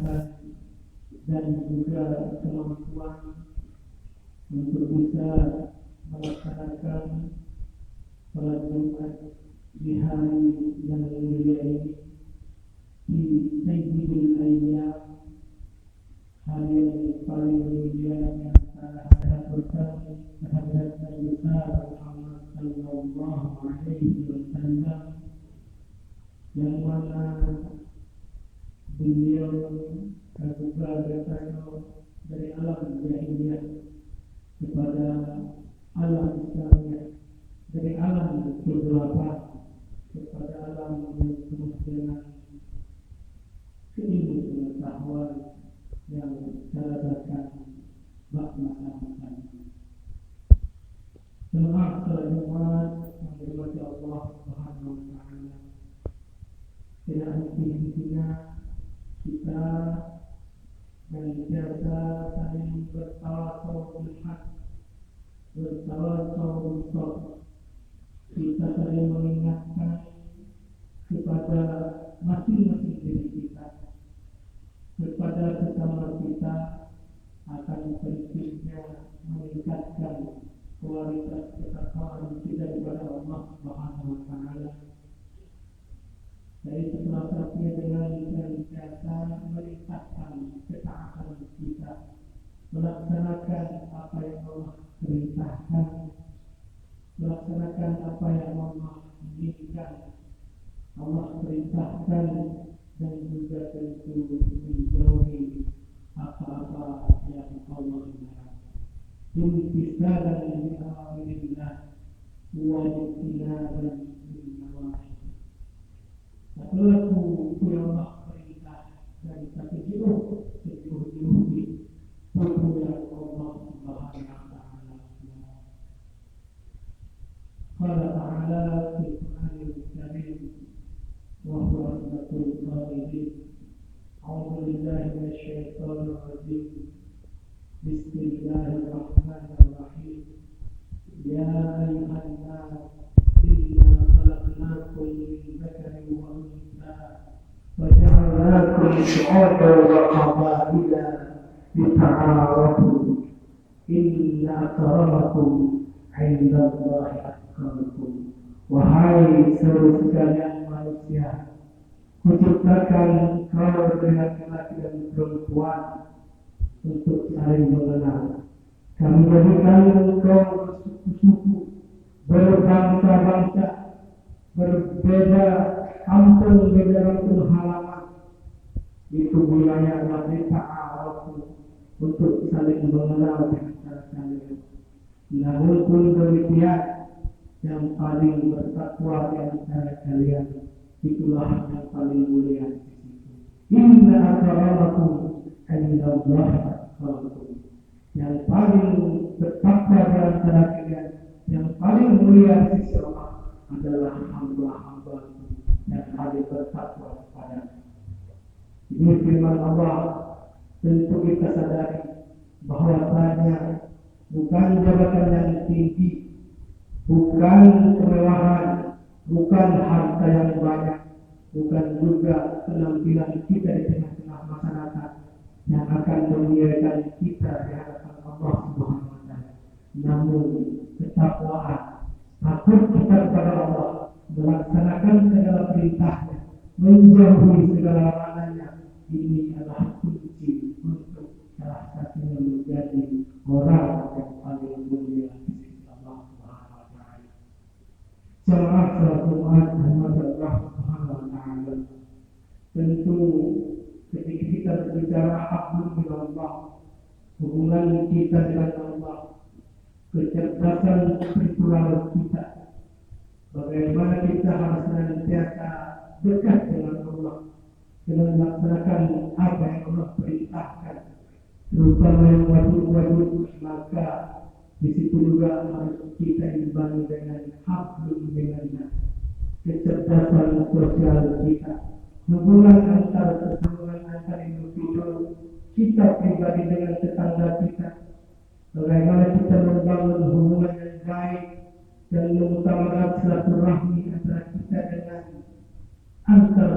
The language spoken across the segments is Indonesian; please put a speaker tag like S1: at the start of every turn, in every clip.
S1: kesehatan dan juga kemampuan untuk bisa melaksanakan salat Jumat di hari yang mulia ini, di Sayyidul Ayyam, hari yang paling mulia yang terhadap Nabi Muhammad sallallahu alaihi wasallam, yang mana beliau juga berasal dari alam jahiliyah kepada alam Islamiyah, dari alam kegelapan kepada alam yang penuh dengan keilmu pengetahuan yang berdasarkan bab masa-masa. Selamat Jumat yang dirahmati Allah Subhanahu wa taala. Tidak henti-hentinya kita menjaga saling bertawassul bil haq, bertawassul bil sabr. Kita saling mengingatkan kepada masing-masing diri kita, kepada sesama kita, akan pentingnya meningkatkan kualitas ketakwaan kita kepada Allah Subhanahu wa taala. Jadi salah satunya dengan senantiasa meningkatkan ketaatan kita, melaksanakan apa yang Allah perintahkan, melaksanakan apa yang Allah inginkan, Allah perintahkan, dan juga tentu menjauhi apa-apa yang Allah larang. Imtisalan li amrillah wa ijtinaban min nawahi. Laku yang Allah perintah dan satu jauh di perbuatan Allah Subhanahu wa taala. Qala ta'ala fil Qur'anil Karim wa huwa asdaqul qa'ilin. A'udzu billahi minasy syaithanir rajim. Bismillahirrahmanirrahim. Ya ayyuhan nas inna khalaqnakum min dzakarin wa untha wa ja'alnakum syu'uban wa qabaila lita'arafu inna akramakum 'indallahi atqakum. Wahai seluruh sekalian manusia, kuciptakan kau dengan laki-laki dan perempuan untuk saling mengenal. Kami jadikan engkau bersuku-suku, berbangsa-bangsa, berbeda kampung, berbeda halaman. Itu gunanya wanita Arab untuk saling mengenal antara kalian. Namun pun demikian, yang paling bertakwa di antara kalian itulah yang paling mulia di situ. Inna akramakum 'indallahi atqakum. Yang paling bertakwa di antara kalian, yang paling mulia di sisi Allah adalah hamba-hamba yang paling bertakwa kepada. Ini firman Allah. Tentu kita sadari bahwasanya bukan jabatan yang tinggi, bukan kemewahan, bukan harta yang banyak, bukan juga penampilan kita di tengah-tengah masyarakat yang akan memuliakan kita di hadapan Allah Subhanahu wa taala. Namun ketakwaan, takut kita kepada Allah, melaksanakan segala perintahnya, menjauhi segala larangannya, ini adalah kunci untuk salah satunya menjadi orang yang paling mulia di sisi Allah Subhanahu wa taala. Salat Jumat Allah Subhanahu wa taala. Tentu ketika kita berbicara hablum minallah, hubungan kita dengan Allah, kecerdasan spiritual kita, bagaimana kita harus senantiasa dekat dengan Allah dengan melaksanakan apa yang Allah perintahkan, terutama yang wajib-wajib, maka di situ juga harus kita imbangi dengan hablum minallah, kecerdasan sosial kita, hubungan antara individu kita pribadi dengan tetangga kita, bagaimana kita membangun hubungan yang baik dan mengutamakan silaturahmi antara kita dengan antar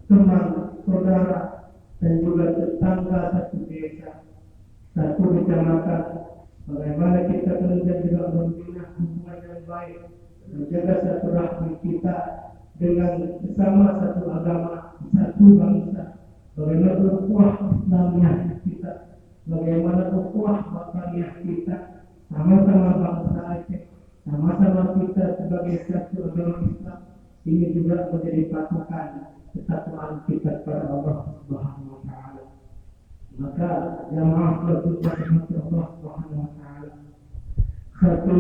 S1: teman, saudara, dan juga tetangga satu desa, satu kecamatan. Bagaimana kita kemudian juga membina hubungan yang baik, menjaga satu rahmi kita dengan sesama satu agama, satu bangsa. Bagaimana ukhuwah Islamiyah kita, bagaimana ukhuwah wataniyah kita, sama-sama bangsa Aceh, sama-sama kita sebagai satu agama Islam. Ini juga menjadi patokan kesatuan kita kepada Allah Subhanahu wa taala. Maka jamaah berdoa kepada Allah Subhanahu wa taala. Satu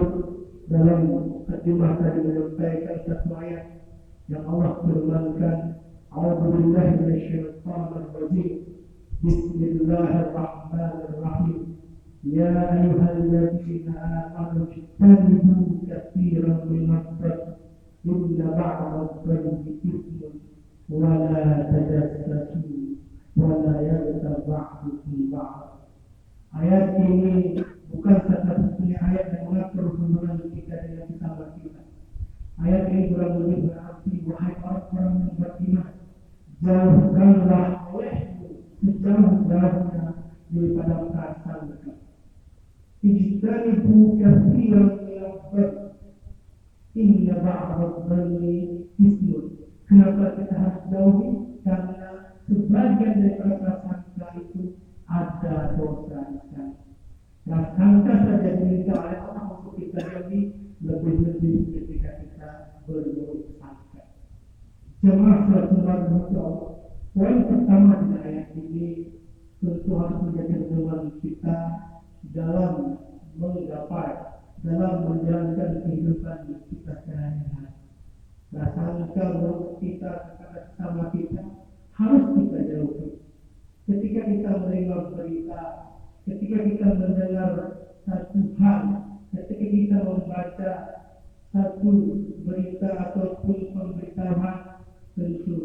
S1: dalam terjemah tadi menyampaikan satu ayat yang Allah firmankan, A'udzu billahi minasyaitonir rajim. Bismillahirrahmanirrahim. Ya ayyuhalladzina amanu ijtanibu katsiran minadh-dhanni inna ba'dadh-dhanni ithmun wa la tajassasu wa la yaghtab ba'dukum ba'd. Ayat ini bukan satu-satunya ayat yang mengatur hubungan kita dengan sesama kita. Ayat ini kurang lebih berarti, wahai orang-orang yang beriman, jauhkanlah olehmu sejauh-jauhnya daripada prasangka. Ijtanibu katsiran minadh-dhanni inna ba'dadh-dhanni ithmun. Kenapa kita harus jauhi? Karena sebagian dari prasangka itu ada dosa di sana. Prasangka saja diminta oleh Allah untuk kita jauhi, lebih-lebih ketika kita berburuk sangka. Jemaah salat Allah. Poin pertama di ayat ini tentu harus menjadi pedoman kita dalam menggapai, dalam menjalankan kehidupan kita sehari-hari. Prasangka buruk kita kepada sesama kita harus kita jauhi. Ketika kita menerima berita, ketika kita mendengar satu hal, ketika kita membaca satu berita ataupun pemberitahuan, tentu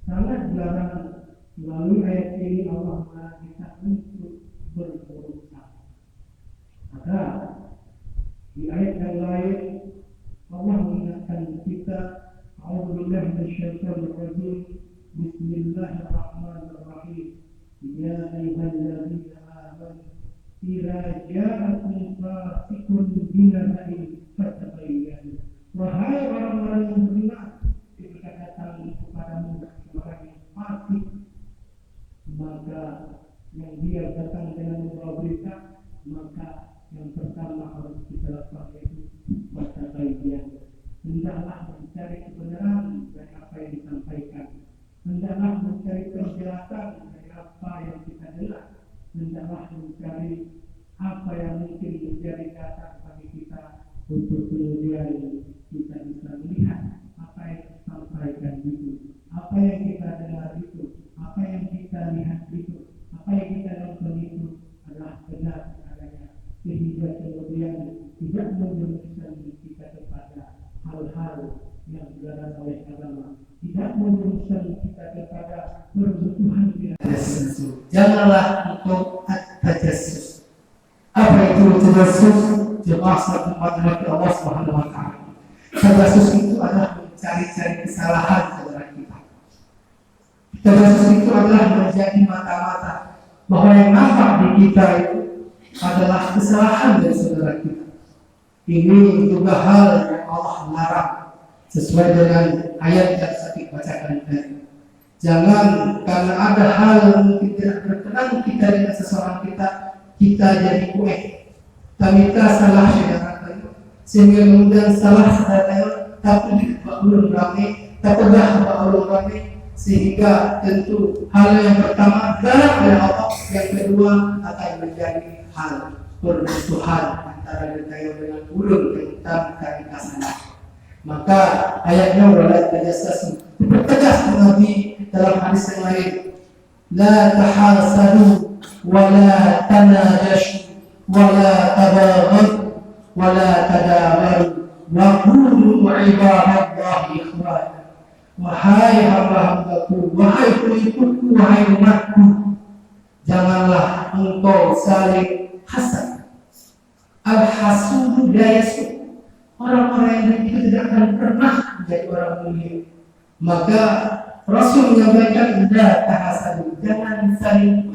S1: sangat dilarang. Melalui ayat ini Allah melarang kita untuk berburuk sangka. Maka di ayat yang lain Allah mengingatkan kita, A'udzu billahi minasyaitonir rajim. Bismillahirrahmanirrahim. Ya ayyuhalladzina amanu idza ja'akum fasiqun binaba'in fatabayyanu. Wahai orang-orang yang beriman, ketika datang kepadamu orang yang fasik, maka yang dia datang dengan membawa berita, maka yang pertama harus kita lakukan itu fatabayyanu. Hendaklah mencari kebenaran dari apa yang disampaikan. Hendaklah mencari penjelasan dari apa yang kita dengar. Hendaklah mencari apa yang mungkin menjadi dasar bagi kita untuk kemudian kita bisa melihat apa yang disampaikan itu, apa yang kita dengar itu, apa yang kita lihat itu, apa yang kita nonton itu adalah benar adanya, sehingga kemudian tidak menjerumuskan kita kepada hal-hal yang dilarang oleh agama, tidak menjerumuskan kita kepada permusuhan dengan tajassus. Janganlah untuk tajassus. Apa itu tajassus? Jemaah salat Allah Subhanahu wa taala. Tajassus itu adalah mencari-cari kesalahan saudara kita. Tajassus itu adalah menjadi mata-mata bahwa yang nampak di kita itu adalah kesalahan dari saudara kita. Ini juga hal yang Allah larang sesuai dengan ayat yang saya bacakan tadi. Jangan karena ada hal yang tidak berkenan kita dengan seseorang kita jadi kueh. Kita salah saudara, sehingga kemudian salah saudara, tapi belum ramai, terpedah belum ramai, sehingga tentu hal yang pertama dilarang oleh Allah, yang kedua akan menjadi hal permusuhan antara kita dengan ulun tentang kaitan salah. Maka ayatnya wala tajassasu, tegas Nabi dalam hadis yang lain, la tahasadu wala tanajashu wala tabaghadu wala tadabaru wa qulu ibadallahi ikhwan. Wahai hamba-hambaku, wahai pengikutku, wahai umatku, janganlah engkau saling hasad. Al-hasudu la yasud. Orang-orang yang itu tidak akan pernah menjadi orang mulia. Maka Rasul menyampaikan, la tahasadu, jangan saling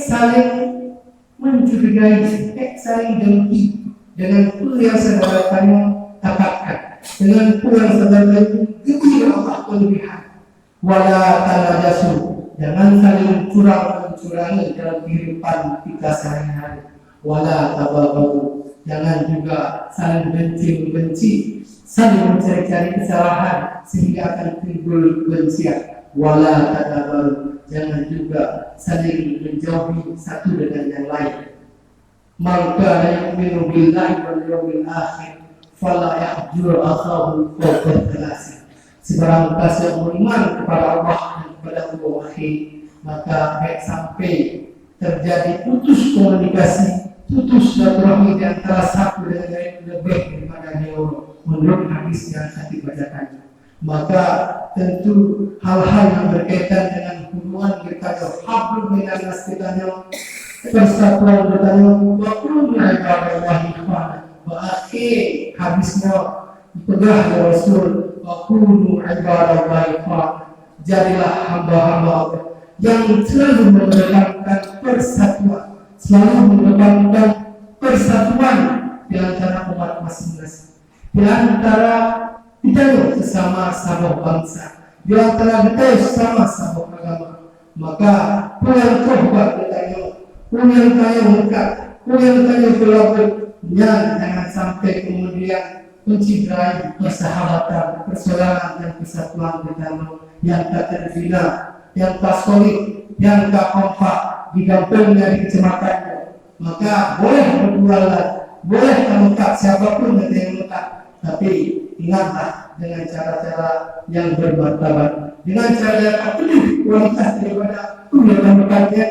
S1: saling mencurigai, saling dengki dengan pula yang saudara kamu dapatkan, dengan pula yang saudara kamu gembira Allah kelebihan. Wala tanadasu, jangan saling curang-curangi dalam kehidupan kita sehari-hari. Wala tabaghadu, jangan juga saling benci-benci, saling mencari-cari kesalahan sehingga akan timbul kebencian. Wala tadabaru, jangan juga saling menjauhi satu dengan yang lain. Maka yu'minu billahi wal yawmil akhir fala yahjur akhahu fawqa thalath. Sebarang yang beriman kepada Allah dan kepada Allah akhir, maka baik sampai terjadi putus komunikasi, putus silaturahmi di antara satu dengan lain lebih daripada dua menurut hadis yang saya bacakan. Maka tentu hal-hal yang berkaitan dengan hubungan bertanya hablum minanas kitanya, persatuan bertanya waqul ibadallahi ikhwana, wa akhir hadisnya dipegang oleh Rasul, waqulu ibadallahi ikhwana, jadilah hamba-hamba Allah yang selalu mengedepankan persatuan, selalu mengedepankan persatuan di antara umat masing-masing, di antara kita sesama bangsa, di antara kita sama-sama agama. Maka pulang tobat bertanya, pulang tanya muka, pulang tanya pelabur, jangan sampai kemudian mencederai persahabatan, persaudaraan dan persatuan kita yang tak terbina, yang tak solid, yang tak kompak, digantungnya di kecematannya. Maka boleh berjualan, boleh memuka siapapun yang memuka, tapi ingatlah dengan cara-cara yang bermartabat, dengan cara yang penuh kualitas daripada yang mekatnya,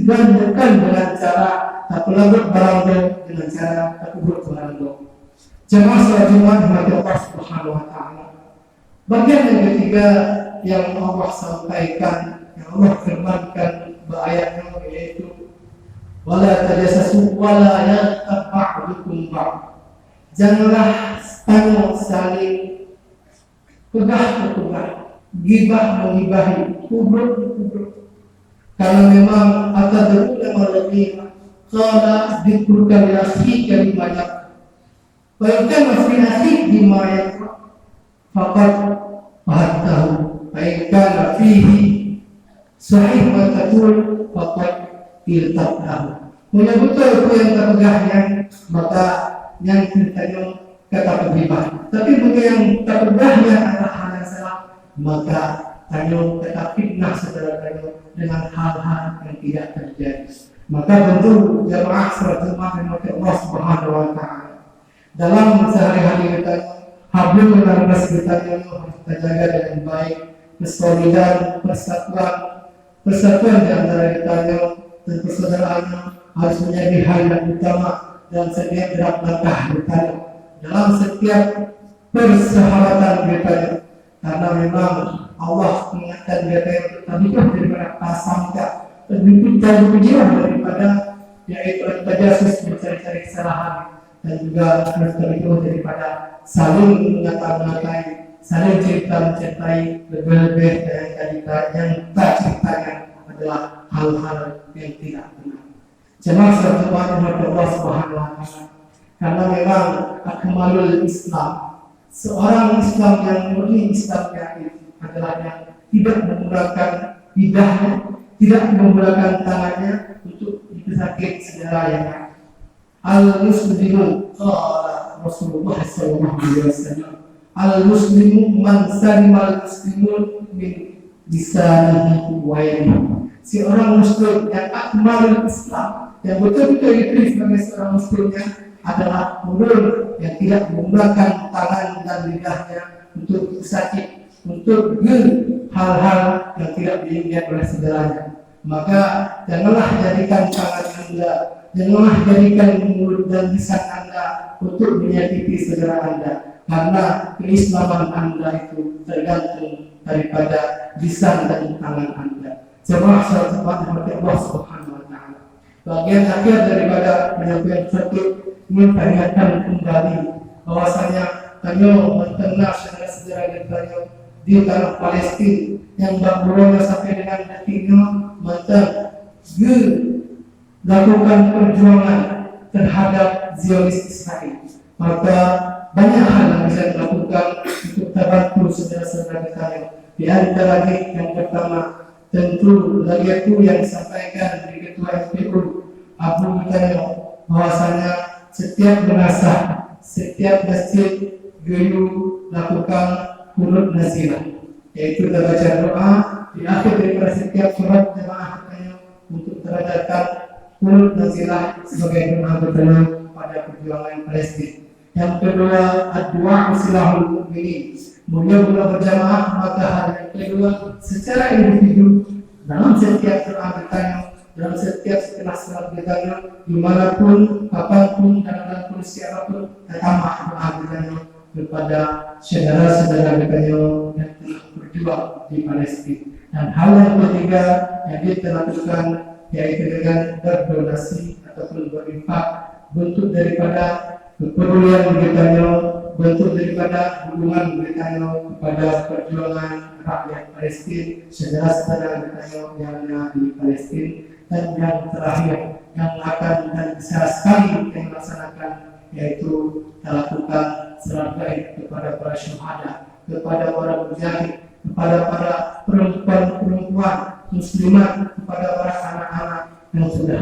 S1: dan bukan dengan cara tak pelabur barang dengan cara tak kubur barang. Jemaah salat Jumat mati Allah Subhanahu wa taala. Bagian yang ketiga yang Allah sampaikan, yang Allah firmankan ayatnya yaitu wala tajassasu wala yaghtab ba'dukum ba'd. Janganlah kamu saling pegah-pegah, gibah menggibahi, kubruk. Karena memang atadruna alladhi qala dzikruka li akhika bima yaqra. Wa in kana fi akhika bima yaqra faqad fahatahu. Wa in kana fihi sahih wa taqul faqad iltaqahu. Betul itu yang terpegahnya, maka yang kita kata bergibah. Tapi bagi yang terpegahnya adalah hal yang salah, maka tayo tetap fitnah saudara tayo dengan hal-hal yang tidak terjadi. Maka tentu jemaah salat Jumat yang Allah Subhanahu wa taala dalam sehari-hari kita hablum minanas kita harus kita jaga dengan baik, persaudaraan, persatuan di antara kita dan persaudaraan harus menjadi hal yang utama dalam setiap gerak langkah kita, dalam setiap persahabatan kita, karena memang Allah mengingatkan kita lebih daripada prasangka, lebih jauh daripada yaitu tajassus mencari-cari kesalahan, dan juga lebih daripada saling mengata-ngatai, saling cerita-mencertai, lebih-lebih dari yang tak ceritakan adalah hal-hal yang tidak benar. Jemaah salat Jumat Allah Subhanahu wa taala, karena memang akmalul Islam, seorang Islam yang murni Islamnya itu adalah yang tidak menggunakan lidahnya, tidak menggunakan tangannya untuk disakit segala yang lain. Al-muslimu qala Rasulullah sallallahu alaihi wasallam, al-muslimu man salimal muslimun min lisanihi wa yadihi. Si orang muslim yang akmalul Islam, yang betul-betul diterima sebagai seorang muslimnya adalah mulut yang tidak menggunakan tangan dan lidahnya untuk sakit, untuk hal-hal yang tidak diinginkan oleh saudaranya. Maka janganlah jadikan tangan Anda, janganlah jadikan mulut dan lisan Anda untuk menyakiti saudara Anda, karena keislaman Anda itu tergantung daripada lisan dan tangan Anda. Jemaah salat Jumat Allah Subhanahu wa taala. Bagian akhir daripada penyampaian satu memperingatkan kembali bahwasanya kamu mengenal saudara-saudara kita di tanah Palestina yang berbulan sampai dengan detiknya maka lakukan perjuangan terhadap Zionis Israel. Maka banyak hal yang bisa dilakukan untuk terbantu saudara-saudara kita. Di antara yang pertama tentu lagi itu yang disampaikan di Ketua FPU Abu Mutanyo bahwasanya setiap jenazah, setiap masjid GU lakukan kunut nazilah, yaitu baca doa di akhir daripada setiap surat jemaah untuk terhadapkan kunut nazilah sebagai doa bertanya pada perjuangan Palestina. Yang kedua, ad-du'a silahul mu'minin, mulia-mulia berjamaah. Maka hal yang kedua, secara individu dalam setiap doa bertanya, dalam setiap setelah salat bertanya, dimanapun, kapanpun, dan dalam kondisi apapun, tambah doa bertanya kepada saudara-saudara bertanya yang telah berjuang di Palestina. Dan hal yang ketiga yang kita lakukan yaitu dengan berdonasi ataupun berinfak, bentuk daripada kepedulian bertanya, bentuk daripada hubungan bertanya kepada perjuangan rakyat Palestina, saudara-saudara bertanya yang ada di Palestina. Dan yang terakhir yang akan dan bisa sekali kita laksanakan yaitu kita lakukan salat gaib kepada para syuhada, kepada para mujahid, kepada para perempuan-perempuan muslimat, kepada para anak-anak yang sudah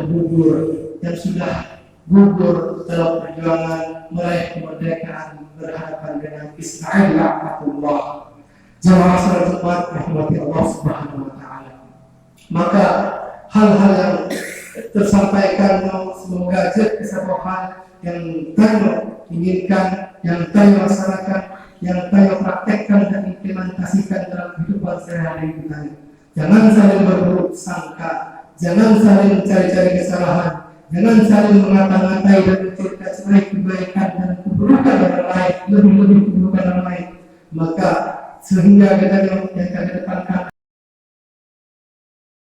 S1: gugur dalam perjuangan meraih kemerdekaan berhadapan dengan Israel la'natullah. Jamaah salat Jumat rahmati Allah Subhanahu wa taala. Maka hal-hal yang tersampaikan semoga jadi kesabaran yang tayo inginkan, yang tayo laksanakan, yang tayo praktekkan dan implementasikan dalam kehidupan sehari-hari kita. Jangan saling berburuk sangka, jangan saling mencari-cari kesalahan, jangan saling mengata-ngatai dan mencari kebaikan dan keburukan orang lain, lebih-lebih keburukan orang lain. Maka sehingga kita yang akan kedepankan